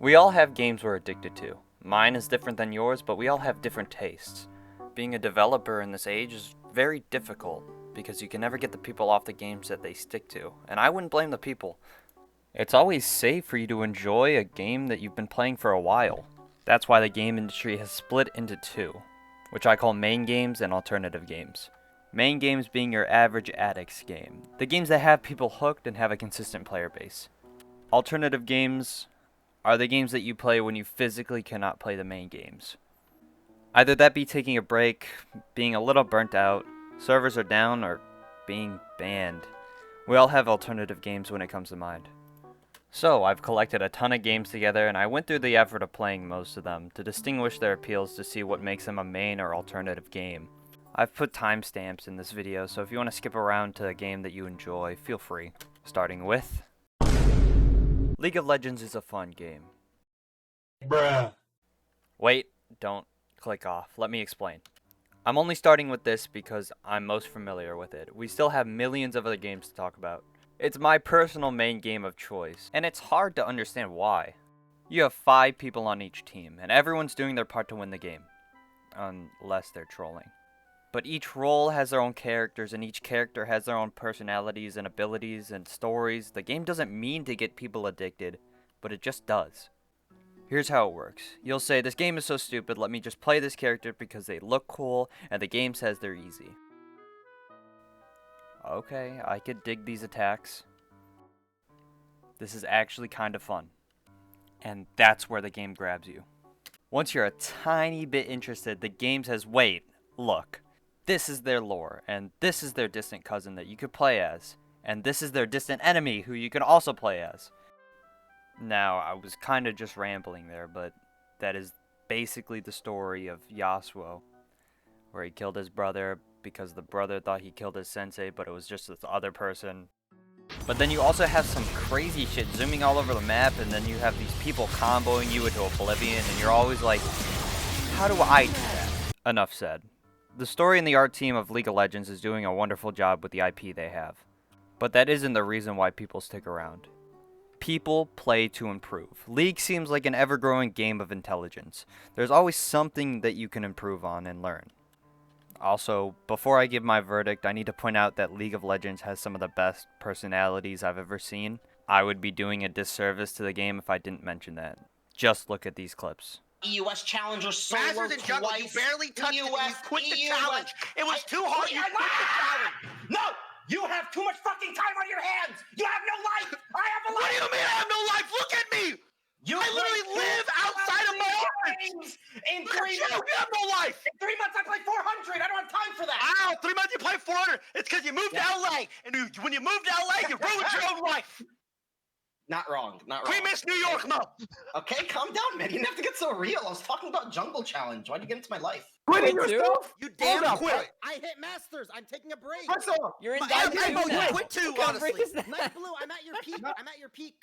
We all have games we're addicted to. Mine is different than yours, but we all have different tastes. Being a developer in this age is very difficult, because you can never get the people off the games that they stick to, and I wouldn't blame the people. It's always safe for you to enjoy a game that you've been playing for a while. That's why the game industry has split into two, which I call main games and alternative games. Main games being your average addict's game, the games that have people hooked and have a consistent player base. Alternative games are the games that you play when you physically cannot play the main games. Either that be taking a break, being a little burnt out, servers are down, or being banned. We all have alternative games when it comes to mind. So, I've collected a ton of games together, and I went through the effort of playing most of them to distinguish their appeals to see what makes them a main or alternative game. I've put timestamps in this video, so if you want to skip around to a game that you enjoy, feel free. Starting with League of Legends is a fun game. Bruh. Wait, don't click off. Let me explain. I'm only starting with this because I'm most familiar with it. We still have millions of other games to talk about. It's my personal main game of choice, and it's hard to understand why. You have 5 people on each team, and everyone's doing their part to win the game. Unless they're trolling. But each role has their own characters, and each character has their own personalities and abilities and stories. The game doesn't mean to get people addicted, but it just does. Here's how it works. You'll say, this game is so stupid, let me just play this character because they look cool, and the game says they're easy. Okay, I could dig these attacks. This is actually kind of fun. And that's where the game grabs you. Once you're a tiny bit interested, the game says, wait, look. This is their lore, and this is their distant cousin that you could play as, and this is their distant enemy who you can also play as. Now, I was kind of just rambling there, but that is basically the story of Yasuo, where he killed his brother because the brother thought he killed his sensei, but it was just this other person. But then you also have some crazy shit zooming all over the map, and then you have these people comboing you into oblivion, and you're always like, how do I do that? Enough said. The story and the art team of League of Legends is doing a wonderful job with the IP they have. But that isn't the reason why people stick around. People play to improve. League seems like an ever-growing game of intelligence. There's always something that you can improve on and learn. Also, before I give my verdict, I need to point out that League of Legends has some of the best personalities I've ever seen. I would be doing a disservice to the game if I didn't mention that. Just look at these clips. EUS Challenger solo Masters and Jungle, you barely touched it and you quit the challenge. It was too hard, you quit the challenge. No! You have too much fucking time on your hands! You have no life! I have a life! What do you mean I have no life? Look at me! I literally live outside of my office! In Look 3 at you, months! you have no life! In 3 months I play 400! I don't have time for that! Ow, 3 months you play 400. It's because you moved to LA. And when you moved to LA, you ruined your own life. Not wrong, not wrong. We miss New York, Mo. Okay, calm down, man. You didn't have to get so real. I was talking about Jungle Challenge. Why'd you get into my life? Quitting yourself? You damn Hold up. quit. I hit Masters. I'm taking a break. What's up? You're in I Diamond know 2 you now. quit too, What kind of break honestly. is that? Night Blue, I'm at your peak. I'm at your peak.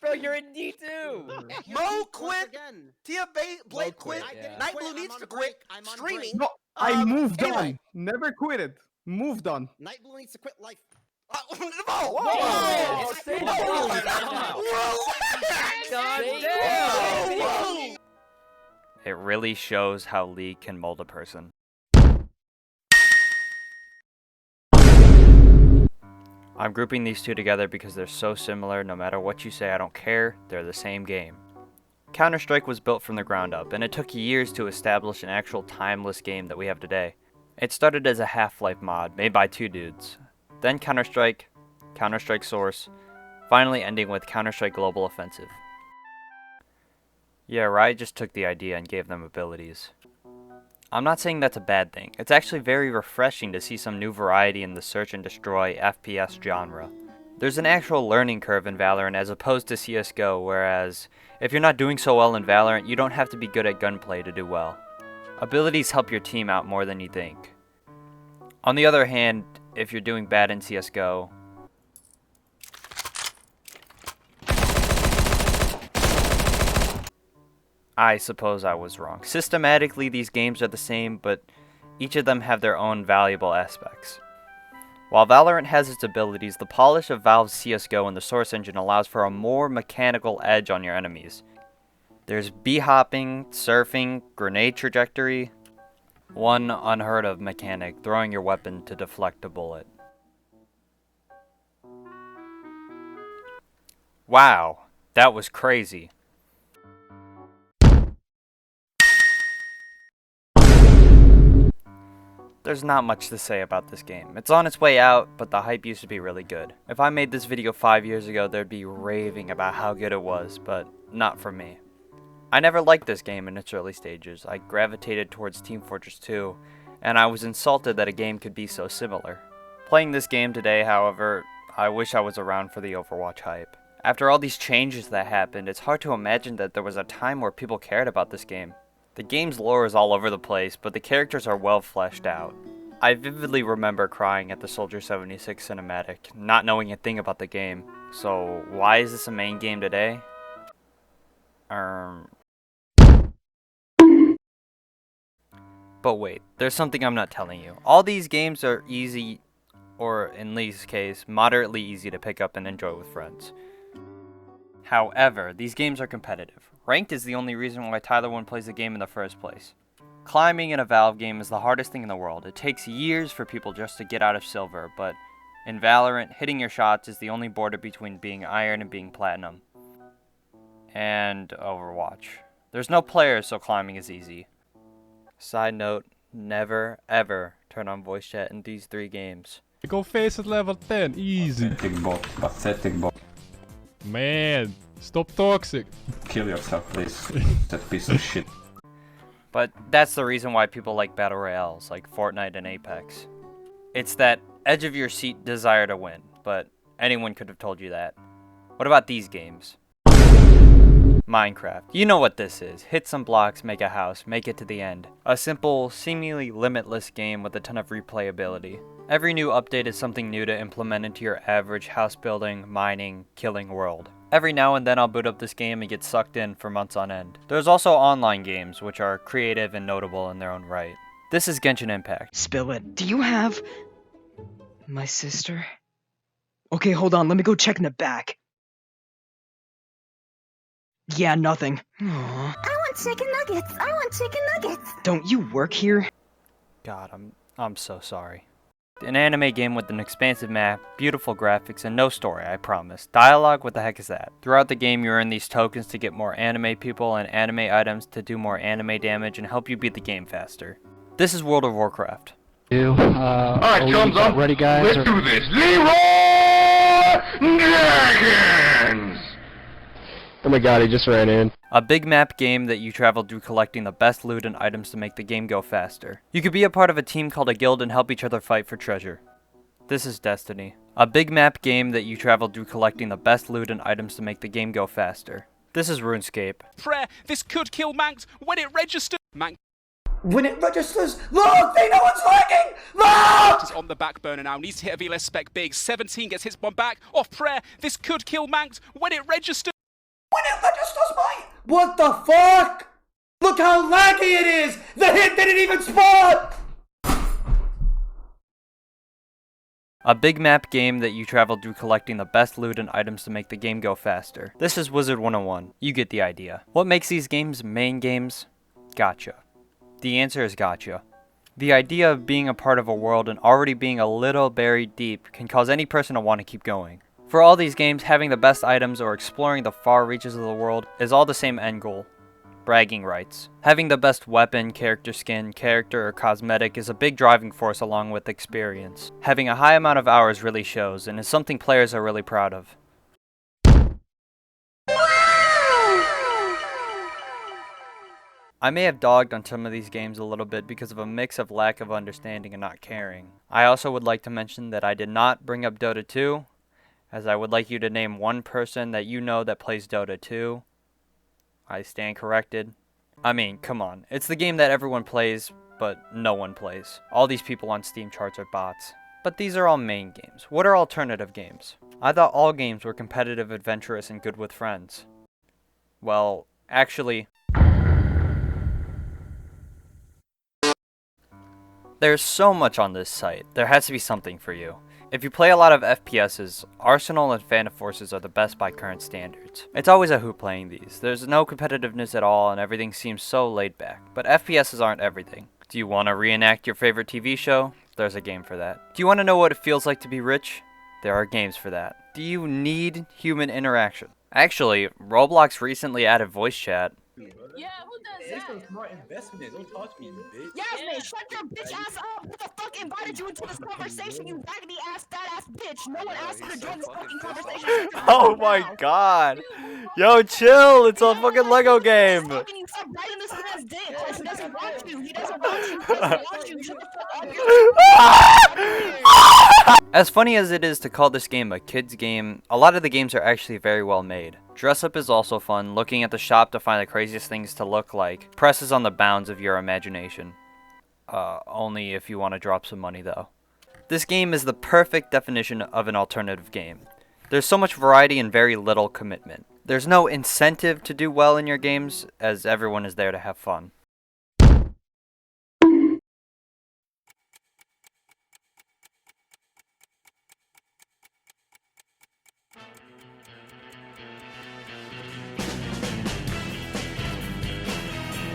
Bro, you're in D2. At your Mo peak once quit. again. Tia Blade quit. I didn't Night quit. Blue I'm needs on to a quit break. I'm on streaming. break. No, I moved anyway. on. Never quit it. Moved on. Night Blue needs to quit life. Mo! Whoa! Say Whoa! God Whoa! damn! Whoa! It really shows how League can mold a person. I'm grouping these two together because they're so similar. No matter what you say, I don't care. They're the same game. Counter-Strike was built from the ground up, and it took years to establish an actual timeless game that we have today. It started as a Half-Life mod made by 2 dudes. Then Counter-Strike, Counter-Strike Source, finally ending with Counter-Strike Global Offensive. Yeah, Riot just took the idea and gave them abilities. I'm not saying that's a bad thing. It's actually very refreshing to see some new variety in the search and destroy FPS genre. There's an actual learning curve in Valorant as opposed to CSGO, whereas if you're not doing so well in Valorant, you don't have to be good at gunplay to do well. Abilities help your team out more than you think. On the other hand, if you're doing bad in CSGO, I suppose I was wrong. Systematically, these games are the same, but each of them have their own valuable aspects. While Valorant has its abilities, the polish of Valve's CSGO and the Source engine allows for a more mechanical edge on your enemies. There's bee hopping, surfing, grenade trajectory. One unheard of mechanic, throwing your weapon to deflect a bullet. Wow, that was crazy. There's not much to say about this game. It's on its way out, but the hype used to be really good. If I made this video 5 years ago, there'd be raving about how good it was, but not for me. I never liked this game in its early stages. I gravitated towards Team Fortress 2, and I was insulted that a game could be so similar. Playing this game today, however, I wish I was around for the Overwatch hype. After all these changes that happened, it's hard to imagine that there was a time where people cared about this game. The game's lore is all over the place, but the characters are well fleshed out. I vividly remember crying at the Soldier 76 cinematic, not knowing a thing about the game. So, why is this a main game today? But wait, there's something I'm not telling you. All these games are easy, or in Leauge's case, moderately easy to pick up and enjoy with friends. However, these games are competitive. Ranked is the only reason why Tyler 1 plays the game in the first place. Climbing in a Valve game is the hardest thing in the world. It takes years for people just to get out of silver, but in Valorant, hitting your shots is the only border between being iron and being platinum. And Overwatch. There's no players, so climbing is easy. Side note, never ever turn on voice chat in these 3 games. Go face at level 10, easy. Pathetic bot. Man, stop toxic. Kill yourself, please. That piece of shit. But that's the reason why people like battle royales like Fortnite and Apex. It's that edge of your seat desire to win, but anyone could have told you that. What about these games? Minecraft. You know what this is. Hit some blocks, make a house, make it to the end. A simple, seemingly limitless game with a ton of replayability. Every new update is something new to implement into your average house building, mining, killing world. Every now and then I'll boot up this game and get sucked in for months on end. There's also online games, which are creative and notable in their own right. This is Genshin Impact. Spill it. Do you have my sister? Okay, hold on. Let me go check in the back. Yeah, nothing. Aww. I want chicken nuggets. I want chicken nuggets. Don't you work here? God, I'm so sorry. An anime game with an expansive map, beautiful graphics, and no story, I promise. Dialogue, what the heck is that? Throughout the game, you earn these tokens to get more anime people and anime items to do more anime damage and help you beat the game faster. This is World of Warcraft. Alright, thumbs up. Ready, guys? Let's do this. Leroy Dragons! Oh my god, he just ran in. A big map game that you travel through collecting the best loot and items to make the game go faster. You could be a part of a team called a guild and help each other fight for treasure. This is Destiny. A big map game that you travel through collecting the best loot and items to make the game go faster. This is RuneScape. Prayer, this could kill Manx when it registers. Manx when it registers, look, they know what's lagging! Look! is on the back burner now, needs to hit a VLS spec big. 17 gets his one back. Off prayer, this could kill Manx when it registers. When it registers, mate! What the fuck? Look how laggy it is! The hit didn't even spawn! A big map game that you travel through collecting the best loot and items to make the game go faster. This is Wizard 101. You get the idea. What makes these games main games? Gacha. The answer is gacha. The idea of being a part of a world and already being a little buried deep can cause any person to want to keep going. For all these games, having the best items or exploring the far reaches of the world is all the same end goal. Bragging rights. Having the best weapon, character skin, character, or cosmetic is a big driving force along with experience. Having a high amount of hours really shows and is something players are really proud of. I may have dogged on some of these games a little bit because of a mix of lack of understanding and not caring. I also would like to mention that I did not bring up Dota 2, as I would like you to name one person that you know that plays Dota 2. I stand corrected. I mean, come on. It's the game that everyone plays, but no one plays. All these people on Steam charts are bots. But these are all main games. What are alternative games? I thought all games were competitive, adventurous, and good with friends. Well, actually, there's so much on this site. There has to be something for you. If you play a lot of FPSs, Arsenal and Phantom Forces are the best by current standards. It's always a hoot playing these. There's no competitiveness at all and everything seems so laid back. But FPSs aren't everything. Do you want to reenact your favorite TV show? There's a game for that. Do you want to know what it feels like to be rich? There are games for that. Do you need human interaction? Actually, Roblox recently added voice chat. Yeah, who does that? Some smart investment. Don't talk to me, bitch. Yasmin, shut your bitch ass up! Who the fuck invited you into this conversation, you raggedy ass, fat ass bitch? No one asked you to join this fucking conversation. Oh my god! Yo, chill! It's a fucking Lego game! Fucking you stop biting this man's dick. Like, he doesn't want you. He doesn't want you. He doesn't want you. Shut the fuck up. As funny as it is to call this game a kid's game, a lot of the games are actually very well made. Dress up is also fun, looking at the shop to find the craziest things to look like presses on the bounds of your imagination. Only if you want to drop some money though. This game is the perfect definition of an alternative game. There's so much variety and very little commitment. There's no incentive to do well in your games, as everyone is there to have fun.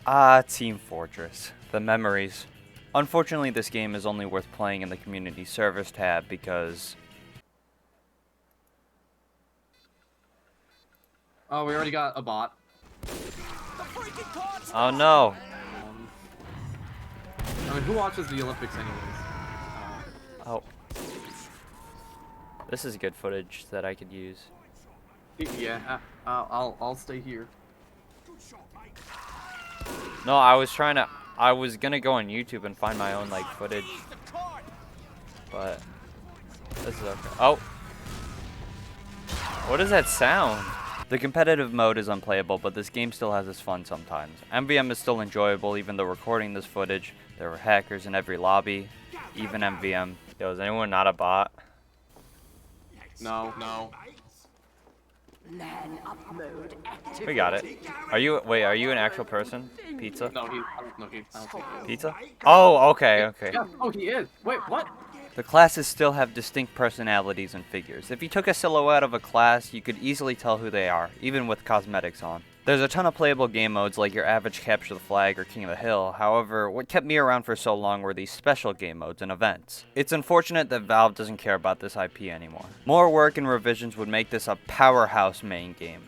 Ah, Team Fortress. The memories. Unfortunately, this game is only worth playing in the community servers tab because... Oh, we already got a bot. Oh no! I mean, who watches the Olympics anyways? Oh. This is good footage that I could use. Yeah, I'll stay here. No, I was gonna go on YouTube and find my own, like, footage. But, this is okay. Oh! What is that sound? The competitive mode is unplayable, but this game still has its fun sometimes. MVM is still enjoyable, even though recording this footage, there were hackers in every lobby, even MVM. Yo, is anyone not a bot? No. We got it. Are you an actual person? Pizza? No, I don't think Pizza? Oh, okay. Yeah, oh, he is. Wait, what? The classes still have distinct personalities and figures. If you took a silhouette of a class, you could easily tell who they are, even with cosmetics on. There's a ton of playable game modes like your average Capture the Flag or King of the Hill. However, what kept me around for so long were these special game modes and events. It's unfortunate that Valve doesn't care about this IP anymore. More work and revisions would make this a powerhouse main game.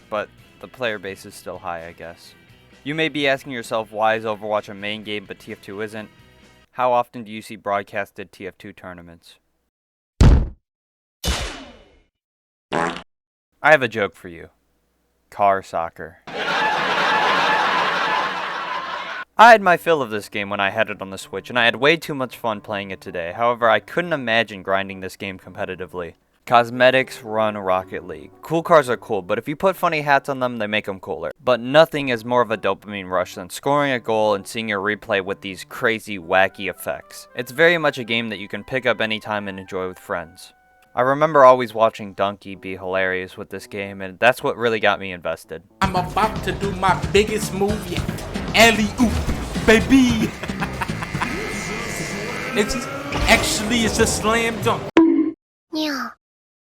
But the player base is still high, I guess. You may be asking yourself, why is Overwatch a main game but TF2 isn't? How often do you see broadcasted TF2 tournaments? I have a joke for you. Car soccer. I had my fill of this game when I had it on the Switch, and I had way too much fun playing it today. However, I couldn't imagine grinding this game competitively. Cosmetics run Rocket League. Cool cars are cool, but if you put funny hats on them, they make them cooler. But nothing is more of a dopamine rush than scoring a goal and seeing your replay with these crazy, wacky effects. It's very much a game that you can pick up anytime and enjoy with friends. I remember always watching Donkey be hilarious with this game, and that's what really got me invested. I'm about to do my biggest move yet. Alley-oop, baby! It's a slam dunk. Yeah.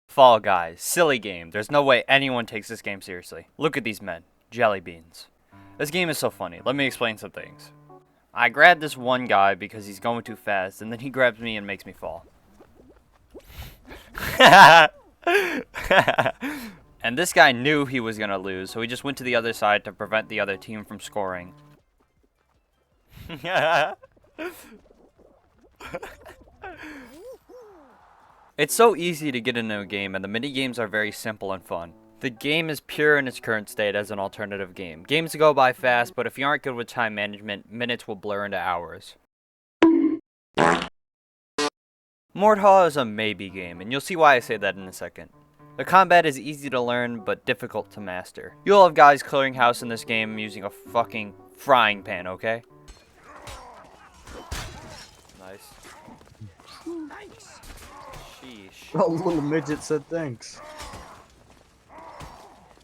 Fall Guys, silly game. There's no way anyone takes this game seriously. Look at these men. Jelly beans. This game is so funny. Let me explain some things. I grabbed this one guy because he's going too fast, and then he grabs me and makes me fall. And this guy knew he was gonna lose, so he just went to the other side to prevent the other team from scoring. It's so easy to get into a game, and the mini-games are very simple and fun. The game is pure in its current state as an alternative game. Games go by fast, but if you aren't good with time management, minutes will blur into hours. Mordhau is a maybe game, and you'll see why I say that in a second. The combat is easy to learn, but difficult to master. You'll have guys clearing house in this game using a fucking frying pan, okay? Nice. Sheesh. Oh, little midget said thanks.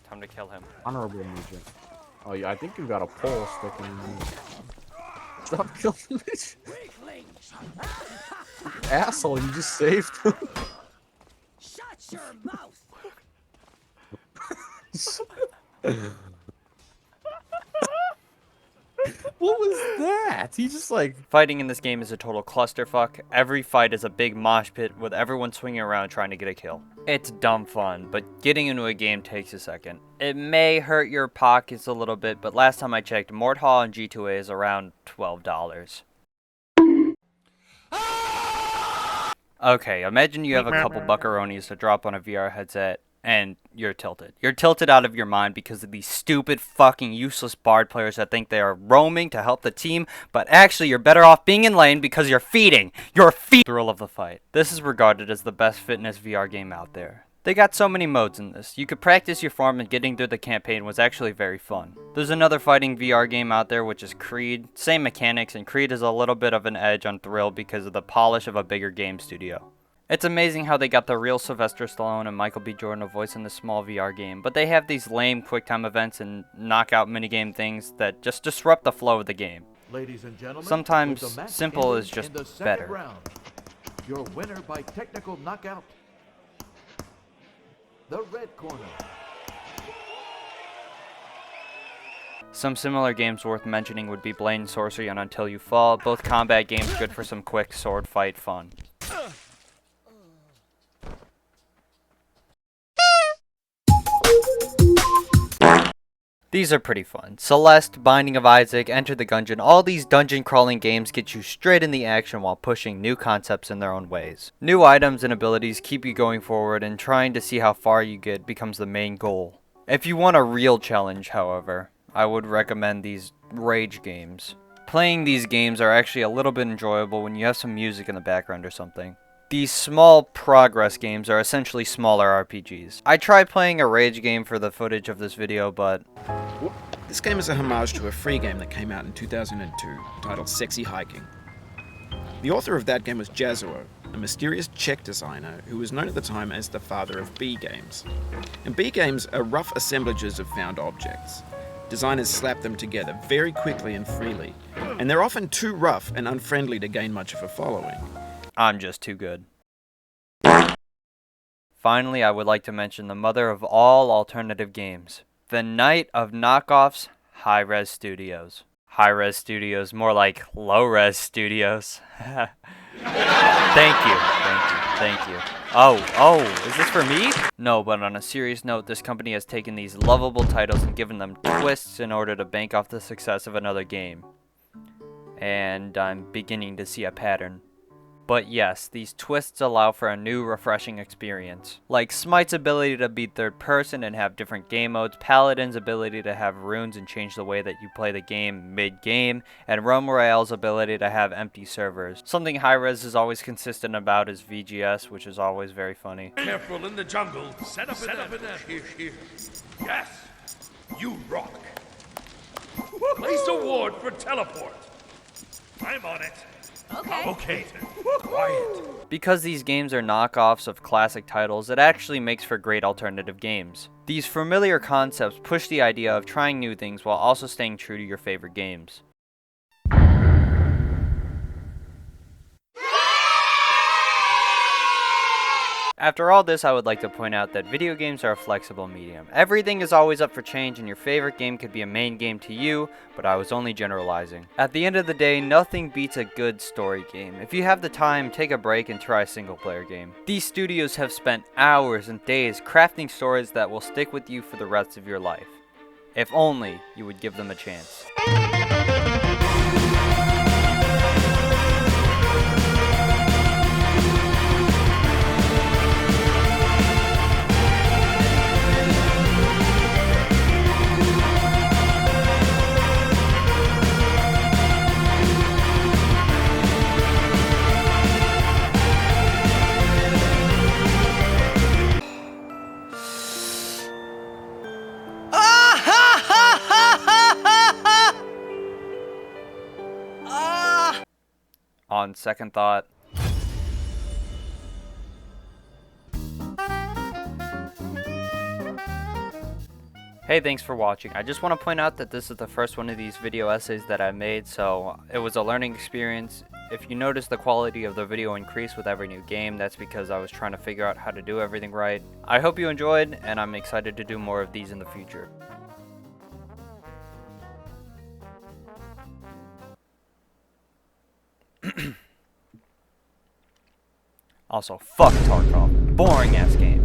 Time to kill him. Honorable midget. Oh yeah, I think you've got a pole sticking in you. Stop killing the midget. Asshole, you just saved him. Shut your mouth. What was that? He just like... Fighting in this game is a total clusterfuck. Every fight is a big mosh pit with everyone swinging around trying to get a kill. It's dumb fun, but getting into a game takes a second. It may hurt your pockets a little bit, but last time I checked, Mordhau on G2A is around $12. Okay, imagine you have a couple buckaroonies to drop on a VR headset, and you're tilted. You're tilted out of your mind because of these stupid fucking useless bard players that think they are roaming to help the team, but actually you're better off being in lane because you're feeding. You're thrill of the fight. This is regarded as the best fitness VR game out there. They got so many modes in this. You could practice your form, and getting through the campaign was actually very fun. There's another fighting VR game out there, which is Creed. Same mechanics, and Creed is a little bit of an edge on Thrill because of the polish of a bigger game studio. It's amazing how they got the real Sylvester Stallone and Michael B. Jordan to voice in this small VR game, but they have these lame QuickTime events and knockout minigame things that just disrupt the flow of the game. Ladies and gentlemen, sometimes with the match simple is ending just in the second better. round, your winner by technical knockout, the red corner. Some similar games worth mentioning would be Blade and Sorcery and Until You Fall, both combat games good for some quick sword fight fun. These are pretty fun. Celest, Binding of Isaac, Enter the Gungeon, all these dungeon crawling games get you straight in the action while pushing new concepts in their own ways. New items and abilities keep you going forward, and trying to see how far you get becomes the main goal. If you want a real challenge, however, I would recommend these rage games. Playing these games are actually a little bit enjoyable when you have some music in the background or something. These small progress games are essentially smaller RPGs. I tried playing a rage game for the footage of this video, but... This game is a homage to a free game that came out in 2002, titled Sexy Hiking. The author of that game was Jazuo, a mysterious Czech designer who was known at the time as the father of B games. And B games are rough assemblages of found objects. Designers slap them together very quickly and freely, and they're often too rough and unfriendly to gain much of a following. I'm just too good. Finally, I would like to mention the mother of all alternative games. The Knight of Knockoffs, HiRez Studios. HiRez Studios, more like Low-Res Studios. Thank you. Oh, is this for me? No, but on a serious note, this company has taken these lovable titles and given them twists in order to bank off the success of another game. And I'm beginning to see a pattern. But yes, these twists allow for a new, refreshing experience. Like Smite's ability to be third person and have different game modes, Paladin's ability to have runes and change the way that you play the game mid-game, and Realm Royale's ability to have empty servers. Something HiRez is always consistent about is VGS, which is always very funny. Careful in the jungle. Set up an ambush. Here. Yes, you rock. Place a ward for teleport. I'm on it. Okay. Quiet. Because these games are knockoffs of classic titles, it actually makes for great alternative games. These familiar concepts push the idea of trying new things while also staying true to your favorite games. After all this, I would like to point out that video games are a flexible medium. Everything is always up for change, and your favorite game could be a main game to you, but I was only generalizing. At the end of the day, nothing beats a good story game. If you have the time, take a break and try a single player game. These studios have spent hours and days crafting stories that will stick with you for the rest of your life. If only you would give them a chance. On second thought, hey, thanks for watching. I just want to point out that this is the first one of these video essays that I made, so it was a learning experience. If you notice the quality of the video increase with every new game, that's because I was trying to figure out how to do everything right. I hope you enjoyed, and I'm excited to do more of these in the future. Also, fuck Tarkov. Boring ass game.